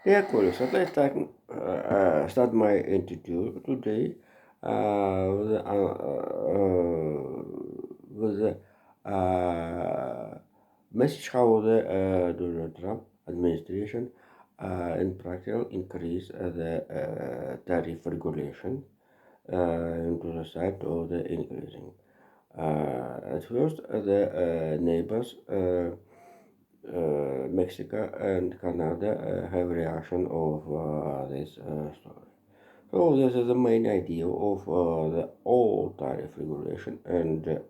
Yeah, cool. So let's start my interview today with the message how the Donald Trump administration in practical increase the tariff regulation into the side of the increasing. At first, the neighbors. Mexico and Canada have reaction of this story. So this is the main idea of the all tariff regulation and the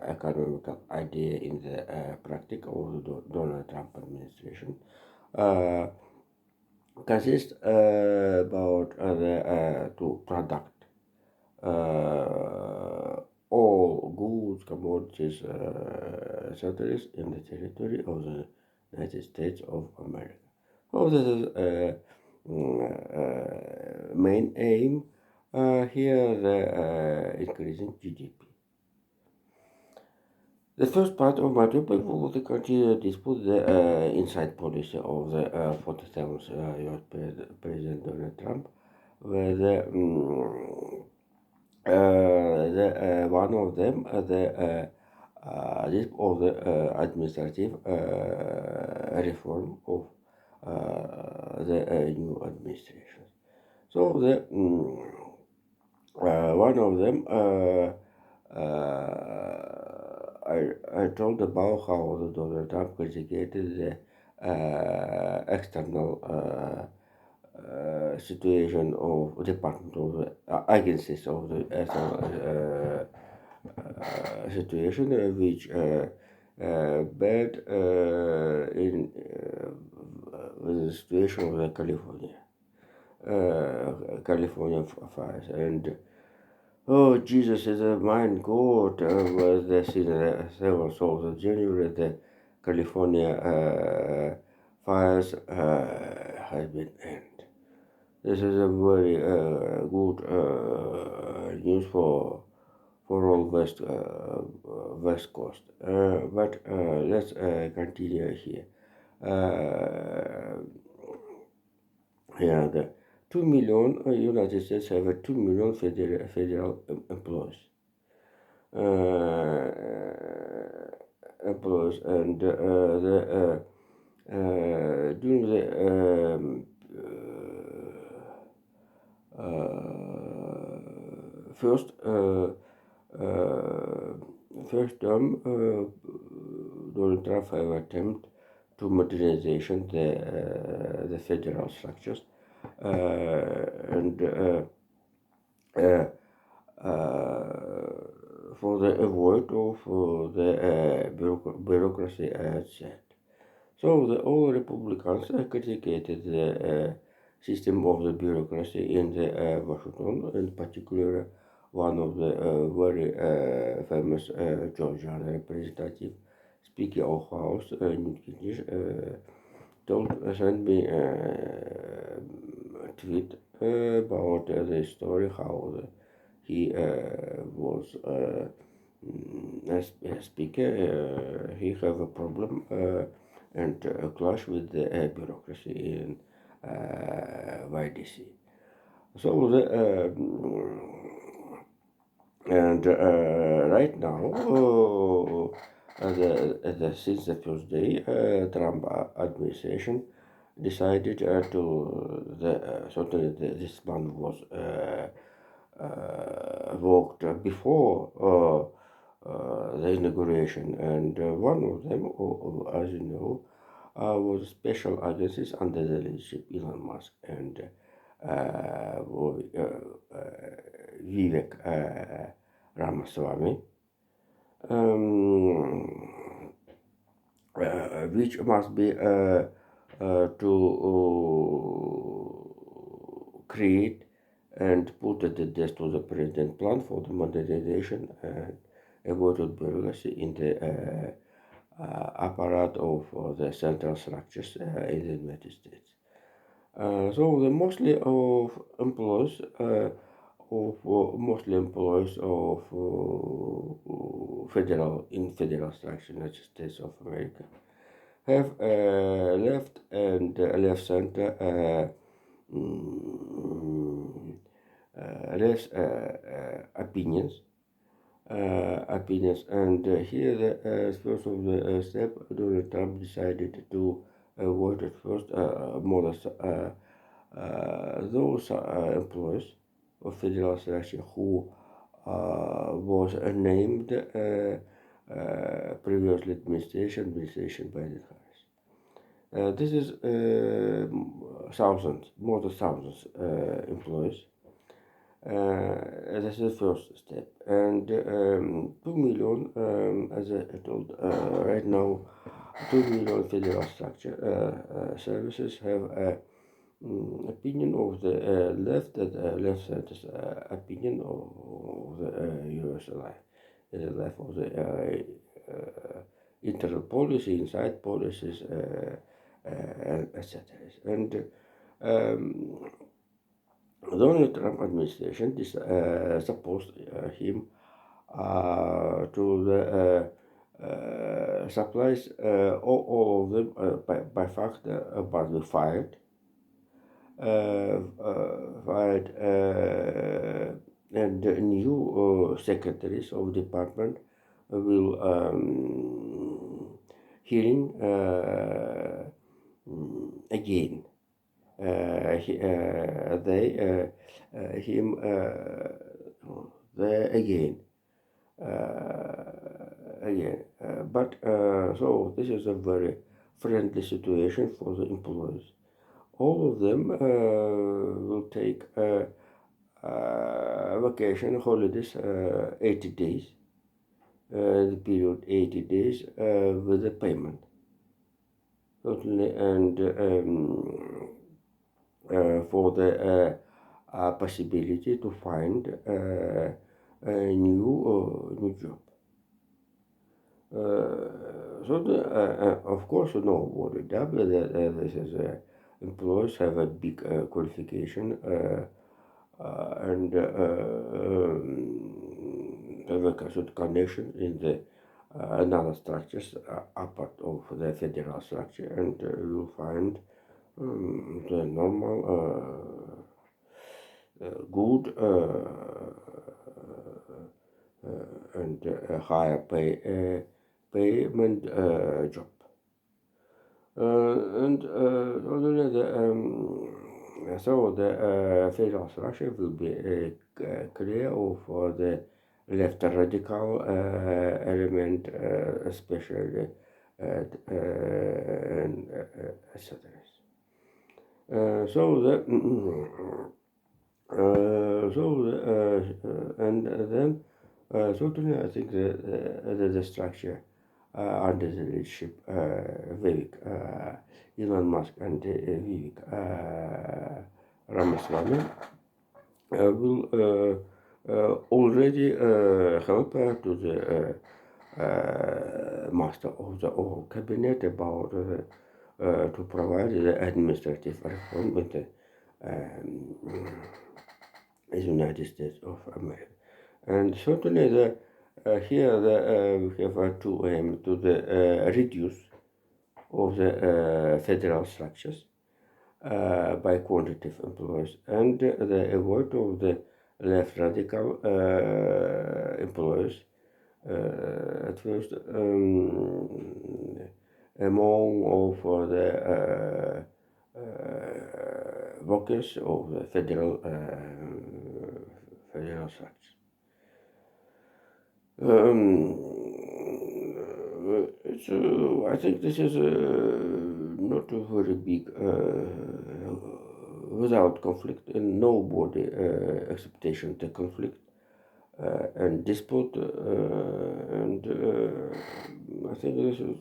economical idea in the practice of the Donald Trump administration. Uh, Consists about the to product all goods, commodities, settlers in the territory of the United States of America. So this is main aim here, the increasing GDP. The first part of my topic will continue to dispute the inside policy of the 47th US President Donald Trump, where one of them, this of the administrative reform of the new administration. So the one of them, I told about how the Donald Trump criticated the external situation of Department of the agencies of the situation which bad in with the situation of the California fires and oh Jesus is a mine God was the scene 7th of January the California fires has been ended. This is a very good news for all West Coast. But let's continue here. Uh, yeah, the 2 million United States have 2 million federal employees. Uh, Employees and during the first uh, first term, Donald Trump have attempt to modernization the federal structures and uh, for the avoid of the bureaucracy as said. So the all Republicans critiqued the system of the bureaucracy in the Washington, in particular one of the very famous Georgian representative Speaker of House Newt Gingrich told sent me a tweet about the story how he was as a speaker. He have a problem and a clash with the bureaucracy in YDC. So the and right now, since the first day, Trump administration decided to certainly this ban was worked before the inauguration, and one of them, as you know, was special agencies under the leadership Elon Musk and Vivek Ramaswamy, um, which must be to create and put at the desk of the president plan for the modernization and avoided bureaucracy in the apparatus of the central structures in the United States. So the mostly employees of federal structure, United States of America, have left and and left center mm, left opinions. And here the first of the step, Donald Trump decided to avoid at first modest those employees of federal structure who was named previously administration Biden Harris. This is thousands, more than thousands employees. This is the first step. And 2 million, as I told right now, 2 million federal structure services have opinion of the left, left center's opinion of the US life, the life of the internal policy, inside policies, etc. And Donald Trump administration supposed him to the supplies all of them by fact but we fired and new secretaries of department will hearing again him there again but so this is a very friendly situation for the employees. All of them will take vacation holidays 80 days, the period 80 days with the payment totally, and for the possibility to find a new job. So of course nobody double that this is employees have a big qualification and have a sort of connection in the another structures apart of the federal structure, and you'll find the normal good and higher payment job. And so the federal structure will be clear of the left radical element, especially and etc. And then certainly I think the structure under the leadership Vivek Elon Musk and Vivek Ramaswamy will already help to the master of the whole cabinet about to provide the administrative reform with the United States of America. And certainly the here we have to aim to the reduce of the federal structures by quantitative employees, and the avoid of the left radical employees at first among of the workers of the federal structure. I think this is not a very big without conflict, and nobody acceptation the conflict and dispute, and I think this is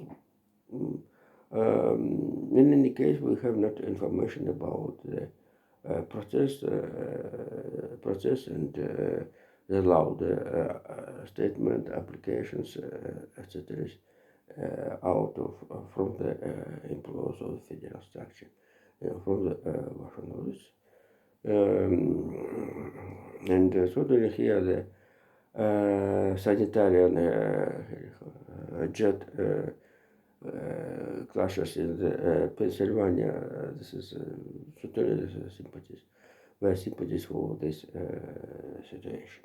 in any case we have not information about the process and the loud statement applications etc. Out of from the employees of the federal structure, from the Washington and certainly here the sanitarian jet clashes in the Pennsylvania. This is certainly sympathies, were sympathies for this situation.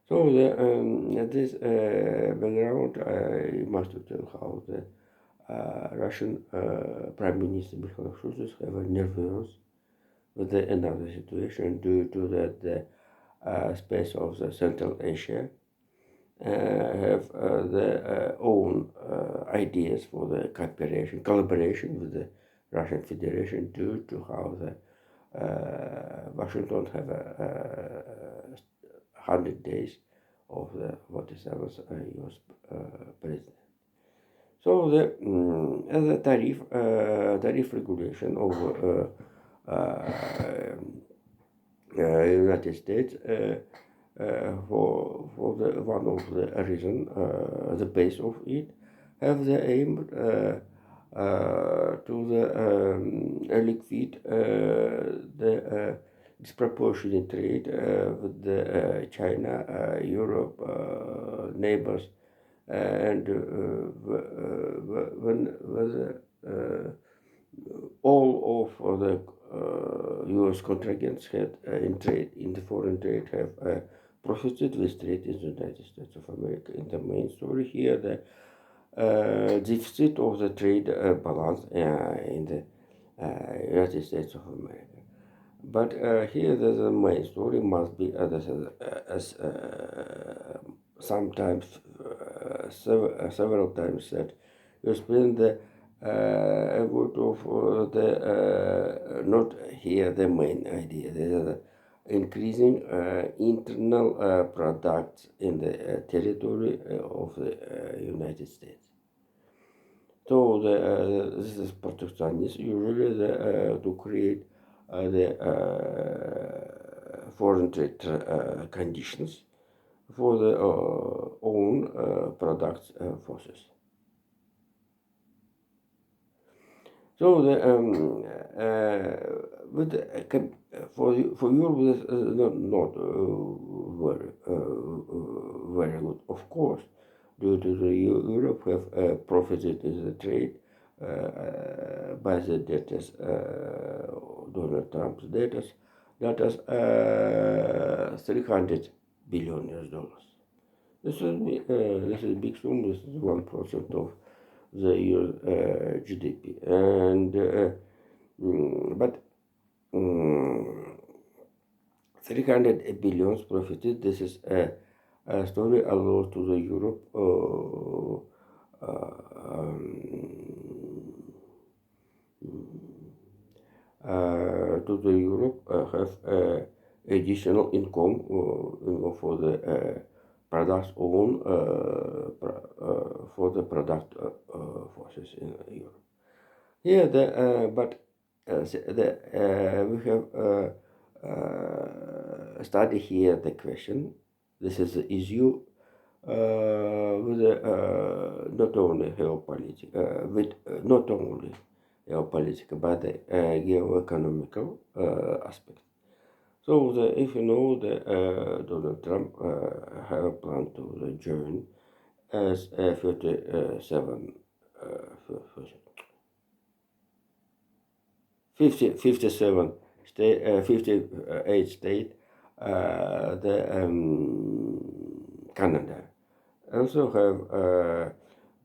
So this background, I must tell how the Russian Prime Minister Mikhail Shushin have a nervous with the another situation due to that the space of the Central Asia have their own ideas for the collaboration with the Russian Federation due to how the Washington have a 100 days of the 47th US president. So the tariff regulation of United States for the one of the reason the base of it have the aim to the liquid the disproportionate trade with the China, Europe neighbors, and when all of the U.S. contractants had in the foreign trade have profited with trade in the United States of America. In the main story here, the deficit of the trade balance in the United States of America. But here the main story must be as sometimes several times said, you spend the word of the not here the main idea. The increasing internal products in the territory of the United States. So this is protectionist usually to create the foreign trade conditions for the own products forces. So with for Europe, this is not very good, of course, due to the Europe have profited in the trade by the data, Donald Trump's data, that is $300 billion. This is a big sum. This is 1% of the GDP, and but 300 billions profited. This is a story allows to the Europe to the Europe have additional income for the products own for the product forces in Europe. Here, we have studied here the question. This is the issue with not only geopolitical, with not only geopolitical, but the geoeconomical aspect. So if you know Donald Trump have a plan to join as 57 57 state 58 state the Canada also have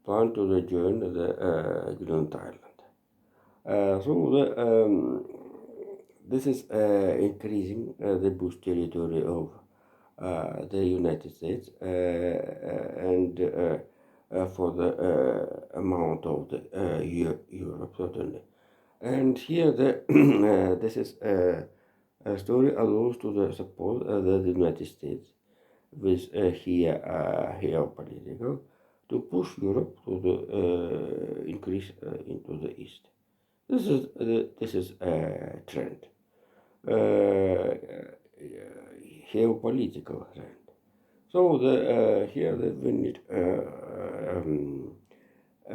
plan to join the Green Island. This is increasing the bush territory of the United States and for the amount of the Europe certainly. And here this is a story allows to the support the United States with here political to push Europe to the increase into the east. This is a trend, geopolitical trend. So here we need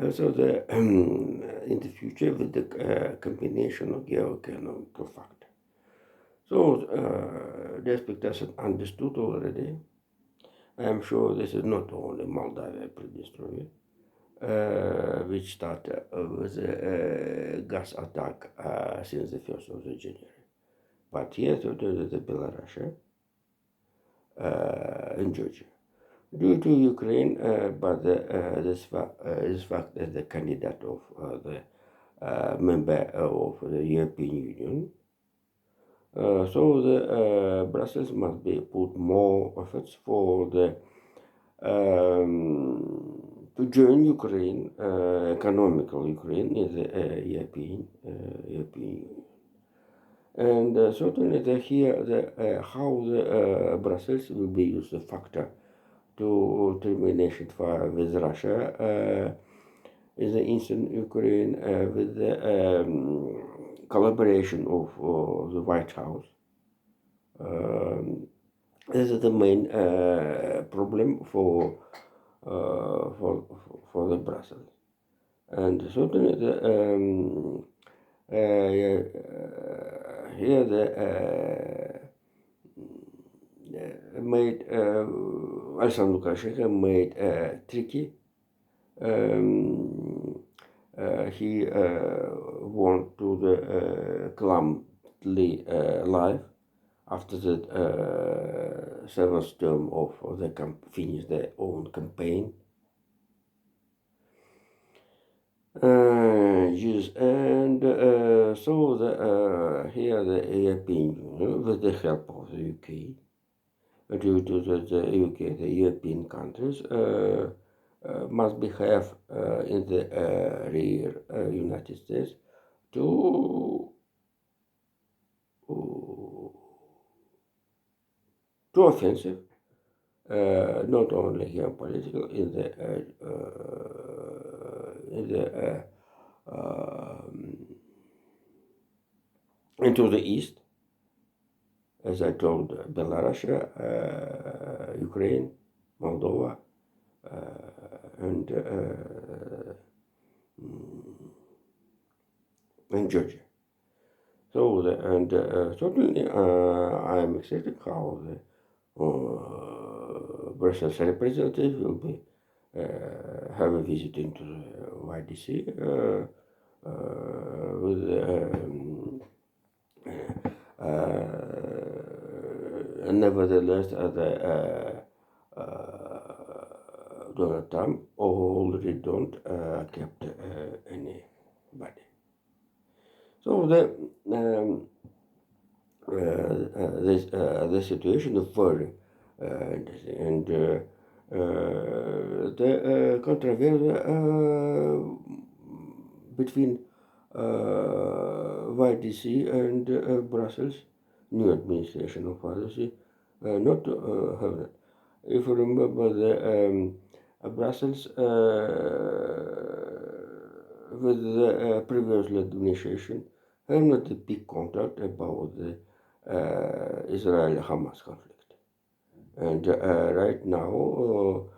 also in the future with the combination of geoeconomical factor. So the expectation understood already. I am sure this is not only Moldavia Prednestrovia. which started with a gas attack since the 1st of January. But here to the Belarus in Georgia. Due to Ukraine, but this fact as the candidate of the member of the European Union, so the Brussels must be put more efforts for the to join Ukraine, economical Ukraine, in the European Union. And certainly here how the Brussels will be used a factor to termination for with Russia in the eastern Ukraine with the collaboration of the White House. This is the main problem for the Brussels, and certainly the here the made Alexander Lukashenko made tricky. He went to the clumsily life after the seventh term of the finish their own campaign. Yes, and so here the European Union, with the help of the UK, due to the UK, the European countries must behave in the rear United States to offensive, not only geopolitical in the into the east, as I told, Belarus, Ukraine, Moldova, and Georgia. So certainly I am excited how the Brussels representative will be have a visit into the YDC with nevertheless Donald Trump already don't kept anybody. So the situation is very interesting, and the controversy between YDC and Brussels new administration of YDC not have that. If you remember the Brussels with the previous administration have not a big contact about the Israel-Hamas conflict. And right now,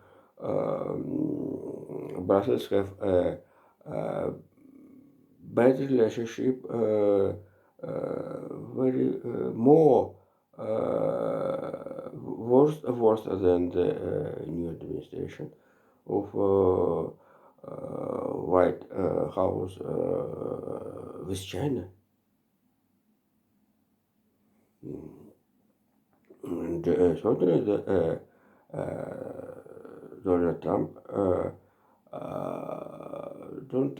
Brussels have a bad relationship, very more worse than the new administration of White House with China. And certainly the Donald Trump don't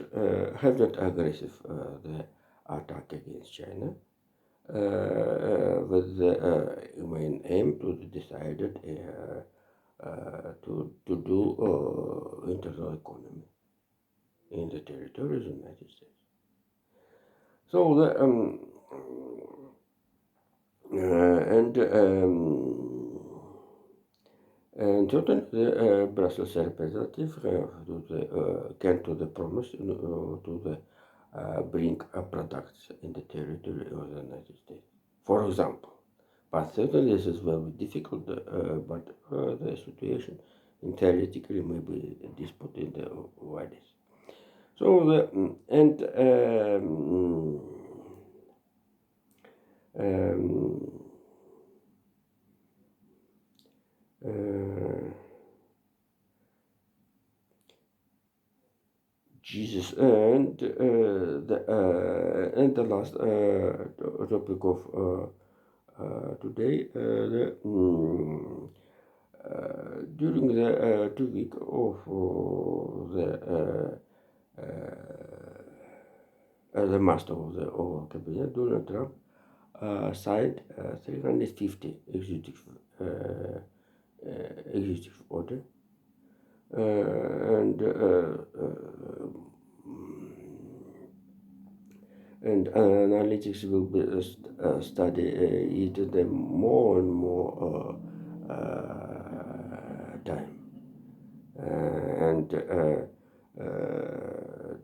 have that aggressive the attack against China with the main aim to decide to do internal economy in the territories of the United States. So the and certainly the Brussels representative came to the promise to the bring products in the territory of the United States, for example. But certainly this is very difficult, but the situation in theoretically may be dispute in the widest. So the and Jesus, and the last topic of today, during the 2 week of the master of the cabinet, Donald Trump signed 350 executive order, and analytics will be study it the more and more time. And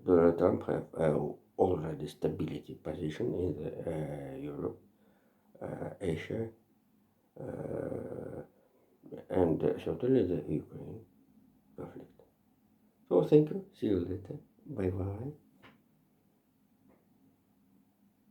Donald Trump have already stability position in the Europe, Asia, and certainly the Ukraine conflict. So thank you. See you later. Bye bye.